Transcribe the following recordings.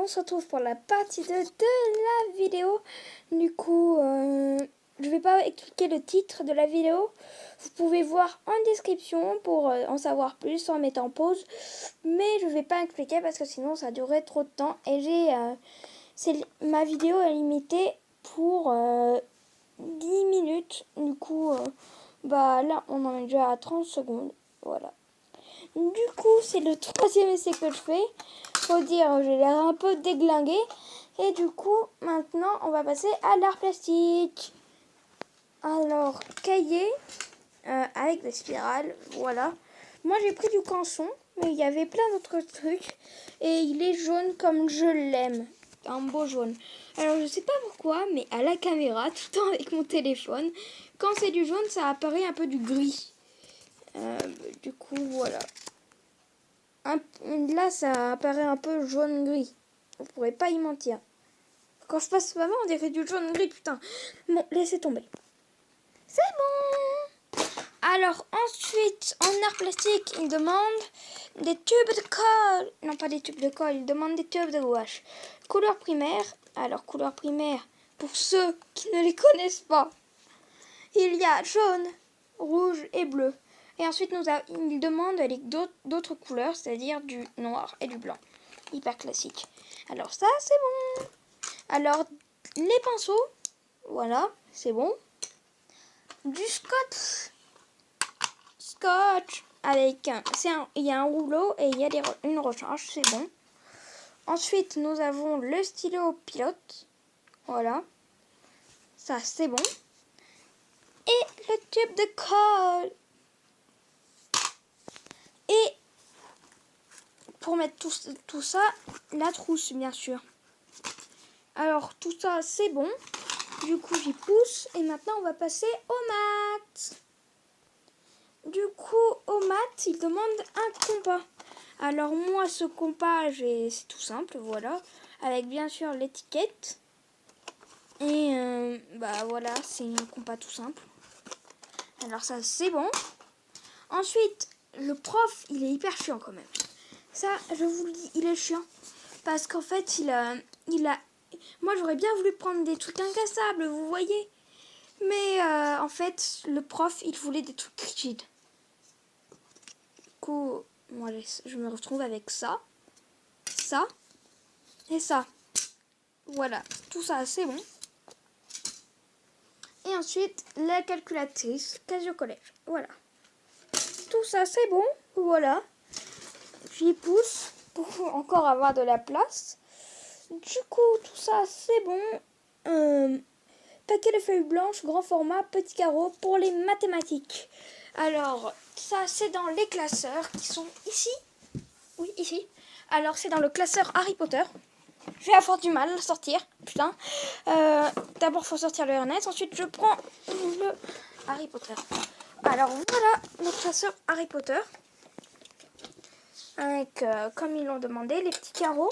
on se retrouve pour la partie 2 de la vidéo. Du coup, je vais pas expliquer le titre de la vidéo. Vous pouvez voir en description pour en savoir plus en mettant pause. Mais je vais pas expliquer parce que sinon ça durerait trop de temps. Et ma vidéo est limitée pour 10 minutes. Du coup, là on en est déjà à 30 secondes. Voilà. Du coup, c'est le troisième essai que je fais. Faut dire, j'ai l'air un peu déglingué. Et du coup, maintenant, on va passer à l'art plastique. Alors, cahier avec des spirales, voilà. Moi, j'ai pris du canson, mais il y avait plein d'autres trucs. Et il est jaune comme je l'aime. Un beau jaune. Alors, je sais pas pourquoi, mais à la caméra, tout le temps avec mon téléphone, quand c'est du jaune, ça apparaît un peu du gris. Du coup, voilà. Là, ça apparaît un peu jaune-gris. Vous pourrez pas y mentir. Quand je passe ma main, on dirait du jaune-gris, putain. Bon, laissez tomber. C'est bon. Alors, ensuite, en art plastique, il demande des tubes de colle. Non, pas des tubes de colle, il demande des tubes de gouache. Couleur primaire. Alors, couleur primaire, pour ceux qui ne les connaissent pas, il y a jaune, rouge et bleu. Et ensuite, il demande d'autres couleurs, c'est-à-dire du noir et du blanc. Hyper classique. Alors ça, c'est bon. Alors, les pinceaux, voilà, c'est bon. Du scotch. Scotch. Il y a un rouleau et il y a une rechange, c'est bon. Ensuite, nous avons le stylo pilote. Voilà. Ça, c'est bon. Et le tube de colle. Et pour mettre tout ça, la trousse, bien sûr. Alors, tout ça, c'est bon. Du coup, j'y pousse. Et maintenant, on va passer au mat. Du coup, au mat, il demande un compas. Alors, moi, ce compas, c'est tout simple, voilà. Avec, bien sûr, l'étiquette. Et, voilà, c'est un compas tout simple. Alors, ça, c'est bon. Ensuite, le prof, il est hyper chiant quand même. Ça, je vous le dis, il est chiant. Parce qu'en fait, moi, j'aurais bien voulu prendre des trucs incassables, vous voyez. Mais en fait, le prof, il voulait des trucs rigides. Du coup, moi, je me retrouve avec ça et ça. Voilà, tout ça, c'est bon. Et ensuite, la calculatrice Casio Collège. Voilà. Tout ça, c'est bon. Voilà. J'y pousse pour encore avoir de la place. Du coup, tout ça, c'est bon. Paquet de feuilles blanches, grand format, petit carreau pour les mathématiques. Alors, ça, c'est dans les classeurs qui sont ici. Oui, ici. Alors, c'est dans le classeur Harry Potter. Je vais avoir du mal à sortir, putain. D'abord, il faut sortir le Ernest. Ensuite, je prends le Harry Potter. Alors, voilà le classeur Harry Potter. Avec, comme ils l'ont demandé, les petits carreaux.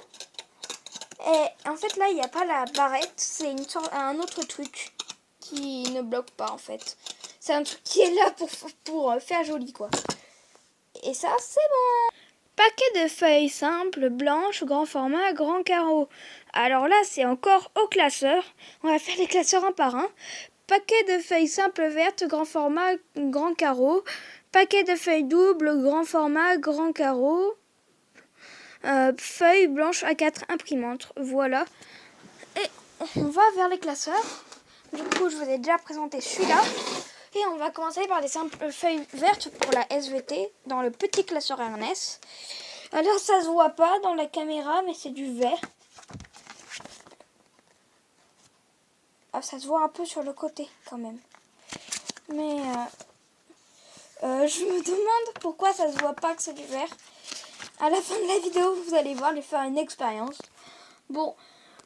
Et en fait, là, il n'y a pas la barrette. C'est un autre truc qui ne bloque pas, en fait. C'est un truc qui est là pour faire joli, quoi. Et ça, c'est bon. Paquet de feuilles simples, blanches, grand format, grand carreau. Alors là, c'est encore au classeur. On va faire les classeurs un par un. Paquet de feuilles simples vertes, grand format, grand carreau. Paquet de feuilles doubles, grand format, grand carreau. Feuilles blanches A4 imprimantes. Voilà. Et on va vers les classeurs. Du coup, je vous ai déjà présenté celui-là. Et on va commencer par des simples feuilles vertes pour la SVT dans le petit classeur Ernest. Alors, ça se voit pas dans la caméra, mais c'est du vert. Ah, ça se voit un peu sur le côté quand même. Mais je me demande pourquoi ça se voit pas que c'est du vert. À la fin de la vidéo, vous allez voir, les faire une expérience. Bon,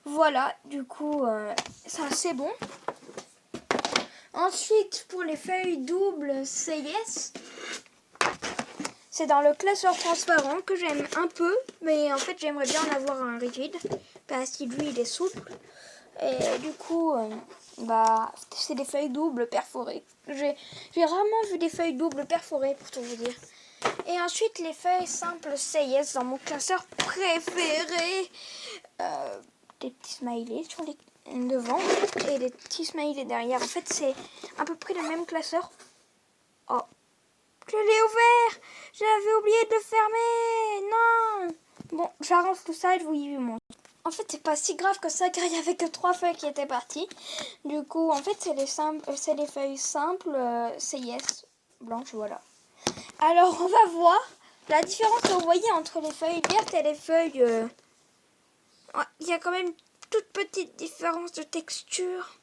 voilà, du coup, ça c'est bon. Ensuite, pour les feuilles doubles CIS, c'est dans le classeur transparent que j'aime un peu, mais en fait, j'aimerais bien en avoir un rigide, parce que lui, il est souple. Et du coup, c'est des feuilles doubles perforées. J'ai rarement vu des feuilles doubles perforées, pour tout vous dire. Et ensuite, les feuilles simples CIS dans mon classeur préféré. Des petits smileys sur les devant et des petits smileys derrière. En fait, c'est à peu près le même classeur. Oh, je l'ai ouvert. J'avais oublié de le fermer. Non. Bon, j'arrange tout ça et je vous y montre. En fait, c'est pas si grave que ça car il n'y avait que 3 feuilles qui étaient parties. Du coup, en fait, c'est les feuilles simples CIS blanches, voilà. Alors, on va voir la différence que vous voyez entre les feuilles vertes et les feuilles... Ouais, il y a quand même une toute petite différence de texture.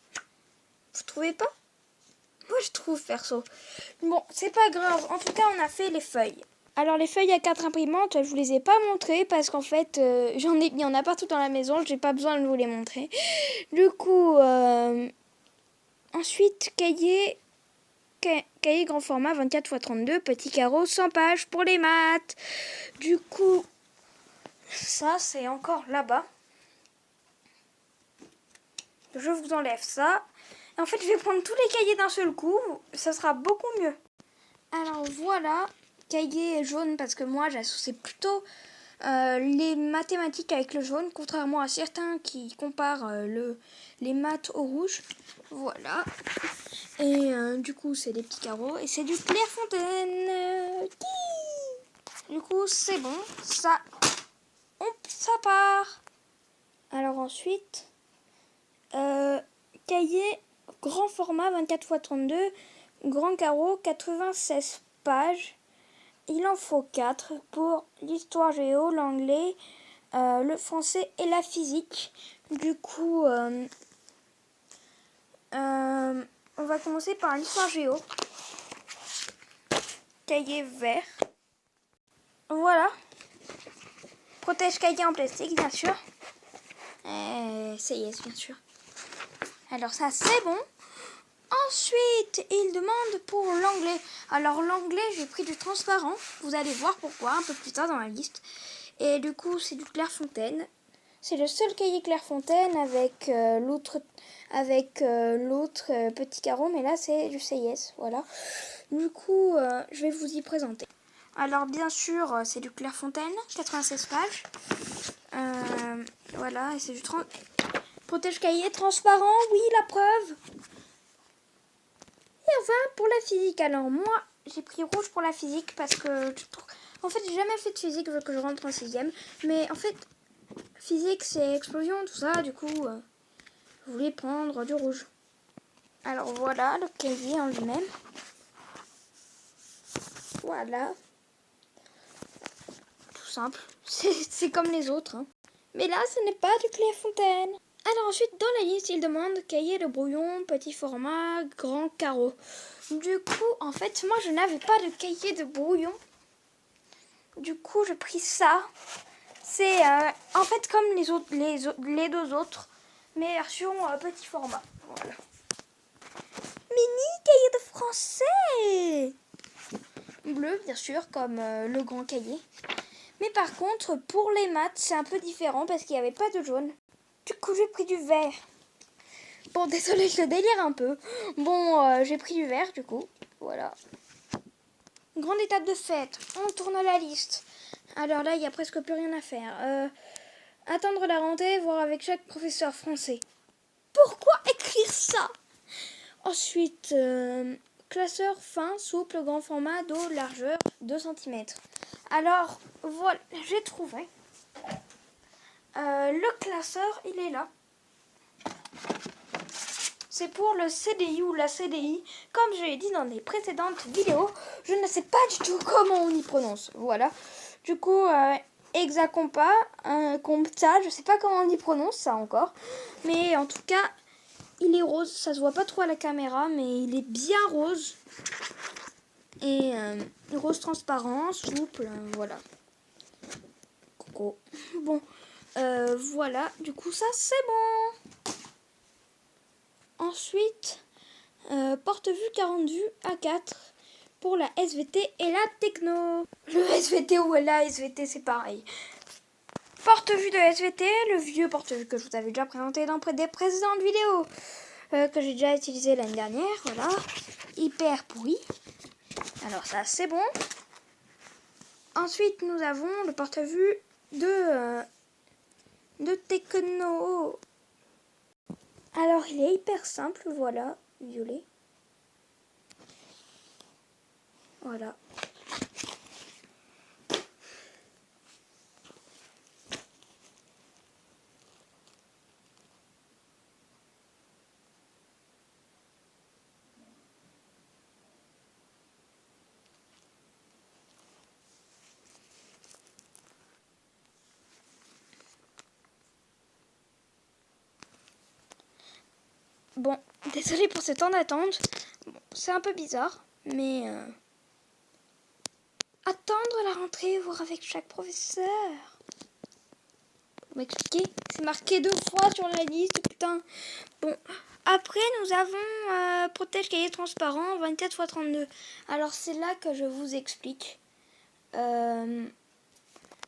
Vous trouvez pas? Moi, je trouve, perso. Bon, c'est pas grave. En tout cas, on a fait les feuilles. Alors, les feuilles à 4 imprimantes, je vous les ai pas montrées parce qu'en fait, il y en a partout dans la maison. J'ai pas besoin de vous les montrer. Du coup, ensuite, cahier grand format 24×32, petit carreau, 100 pages pour les maths. Du coup, ça, c'est encore là-bas. Je vous enlève ça. Et en fait, je vais prendre tous les cahiers d'un seul coup. Ça sera beaucoup mieux. Alors voilà, cahier jaune parce que moi, j'associe plutôt les mathématiques avec le jaune, contrairement à certains qui comparent les maths au rouge. Voilà. Et du coup, c'est des petits carreaux. Et c'est du Clairefontaine. Du coup, c'est bon. Ça part. Alors ensuite, cahier grand format 24×32, grand carreau, 96 pages. Il en faut 4 pour l'histoire géo, l'anglais, le français et la physique. Du coup, on va commencer par l'histoire géo. Cahier vert. Voilà. Protège cahier en plastique, bien sûr. CIS, bien sûr. Alors ça, c'est bon. Ensuite, il demande pour l'anglais. Alors l'anglais, j'ai pris du transparent. Vous allez voir pourquoi un peu plus tard dans la liste. Et du coup, c'est du Clairefontaine. C'est le seul cahier Clairefontaine avec l'autre petit carreau. Mais là, c'est du CIS. Voilà. Du coup, je vais vous y présenter. Alors bien sûr, c'est du Clairefontaine, 96 pages. Voilà, et c'est du protège cahier transparent, oui, la preuve. Et enfin, pour la physique, alors moi, j'ai pris rouge pour la physique parce que en fait, j'ai jamais fait de physique vu que je rentre en 6e. Mais en fait, physique, c'est explosion, tout ça, du coup, je voulais prendre du rouge. Alors voilà, le cahier en lui-même. Voilà. Tout simple. C'est comme les autres. Hein. Mais là, ce n'est pas du Clairefontaine. Alors ensuite, dans la liste, il demande cahier de brouillon, petit format, grand carreau. Du coup, en fait, moi, je n'avais pas de cahier de brouillon. Du coup, j'ai pris ça. C'est en fait comme les deux autres, mais version petit format. Voilà. Mini cahier de français. Bleu, bien sûr, comme le grand cahier. Mais par contre, pour les maths, c'est un peu différent parce qu'il n'y avait pas de jaune. Du coup, j'ai pris du vert. Bon, désolé, je délire un peu. Bon, j'ai pris du vert, du coup. Voilà. Grande étape de fête. On tourne la liste. Alors là, il n'y a presque plus rien à faire. Attendre la rentrée, voir avec chaque professeur français. Pourquoi écrire ça? Ensuite, classeur fin, souple, grand format, dos, largeur, 2 cm. Alors, voilà, j'ai trouvé. Le classeur, il est là. C'est pour le CDI ou la CDI. Comme je l'ai dit dans les précédentes vidéos, je ne sais pas du tout comment on y prononce. Voilà. Du coup, Hexacompa, Compta, je ne sais pas comment on y prononce ça encore. Mais en tout cas, il est rose. Ça se voit pas trop à la caméra, mais il est bien rose. Et rose transparent, souple, voilà. Coco. Bon, voilà. Du coup, ça, c'est bon. Ensuite, porte-vue 40 vues A4 pour la SVT et la techno. Le SVT ou la SVT, c'est pareil. Porte-vue de SVT, le vieux porte-vue que je vous avais déjà présenté dans des précédentes vidéos, que j'ai déjà utilisé l'année dernière, voilà. Hyper pourri. Alors ça, c'est bon. Ensuite, nous avons le porte-vue de Tecno. Alors, il est hyper simple, voilà, violet. Voilà. Bon, désolé pour ce temps d'attente. Bon, c'est un peu bizarre, mais attendre la rentrée, voir avec chaque professeur. Vous m'expliquez? C'est marqué 2 fois sur la liste, putain. Bon, après nous avons protège cahier transparent 24 x 32. Alors c'est là que je vous explique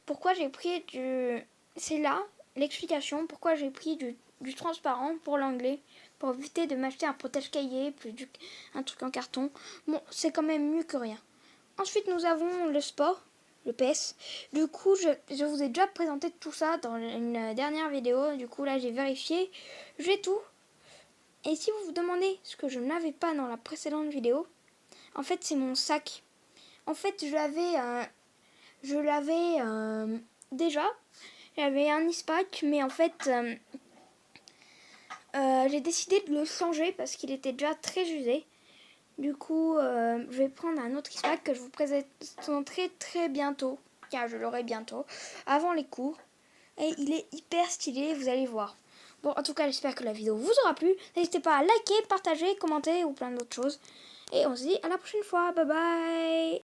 pourquoi j'ai pris du... C'est là l'explication pourquoi j'ai pris du transparent pour l'anglais, pour éviter de m'acheter un protège cahier plus un truc en carton. Bon, c'est quand même mieux que rien. Ensuite nous avons le sport, le PS. Du coup je vous ai déjà présenté tout ça dans une dernière vidéo. Du coup là j'ai vérifié, j'ai tout. Et si vous vous demandez ce que je n'avais pas dans la précédente vidéo, en fait c'est mon sac. En fait je l'avais déjà, j'avais un ispac, mais en fait j'ai décidé de le changer parce qu'il était déjà très usé. Du coup je vais prendre un autre ispac que je vous présenterai très bientôt, car je l'aurai bientôt, avant les cours. Et il est hyper stylé, vous allez voir. Bon, en tout cas, j'espère que la vidéo vous aura plu. N'hésitez pas à liker, partager, commenter ou plein d'autres choses. Et on se dit à la prochaine fois. Bye bye.